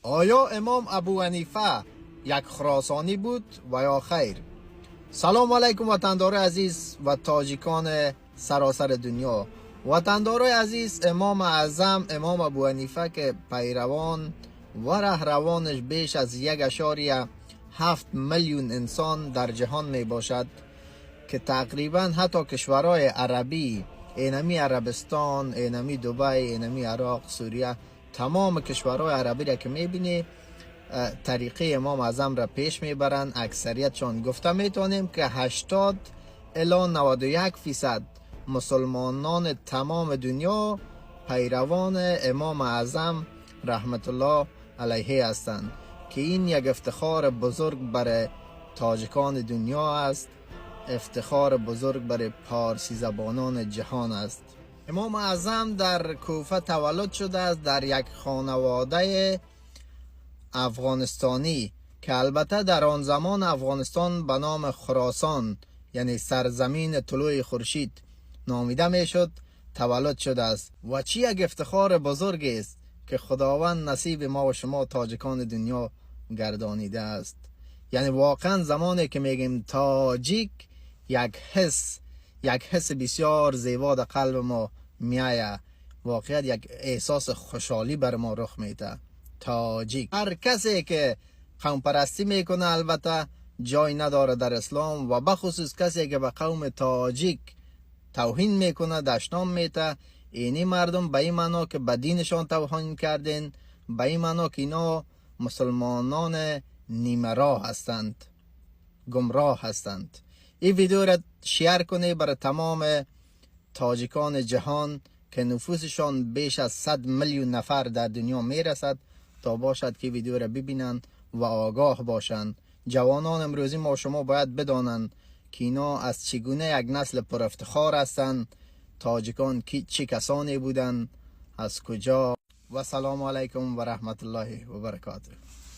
آیا امام ابو حنیفه یک خراسانی بود و یا خیر؟ سلام علیکم وطندار عزیز و تاجیکان سراسر دنیا. وطندار عزیز، امام اعظم امام ابو حنیفه که پیروان و رهروانش بیش از 1.7 میلیون انسان در جهان می باشد که تقریبا حتی کشورهای عربی، اینمی عربستان، اینمی دبی، اینمی عراق، سوریه، تمام کشورهای عربی را که میبینی طریقه امام اعظم را پیش میبرند. اکثریتشان گفته میتونیم که 80 الی 91% مسلمانان تمام دنیا پیروان امام اعظم رحمت الله علیه هستند که این یک افتخار بزرگ برای تاجیکان دنیا است، افتخار بزرگ برای پارسی زبانان جهان است. امام اعظم در کوفه تولد شده است، در یک خانواده افغانستانی که البته در آن زمان افغانستان به نام خراسان یعنی سرزمین طلوع خورشید نامیده میشد تولد شده است. و چی یک افتخار بزرگ است که خداوند نصیب ما و شما تاجیکان دنیا گردانیده است. یعنی واقعا زمانی که میگیم تاجیک، یک حس بسیار زیبا در قلب ما میایه، واقعا یک احساس خوشحالی بر ما رخ میده. تاجیک، هر کسی که قوم پرستی میکنه البته جای نداره در اسلام، و بخصوص کسی که به قوم تاجیک توهین میکنه، دشنام میته، اینی مردم به این معنا که به دینشان توهین کردین، به این معنا که اینا مسلمانان نیمه راه هستند، گمراه هستند. این ویدیو را شیر کنی برای تمام تاجیکان جهان که نفوسشان بیش از 100 میلیون نفر در دنیا میرسد، تا باشد که ویدیو را ببینند و آگاه باشند. جوانان امروزی ما شما باید بدانند که اینا از چگونه یک نسل پر افتخار هستند، تاجیکان چه کسانی بودند، از کجا. و سلام علیکم و رحمت الله و برکاته.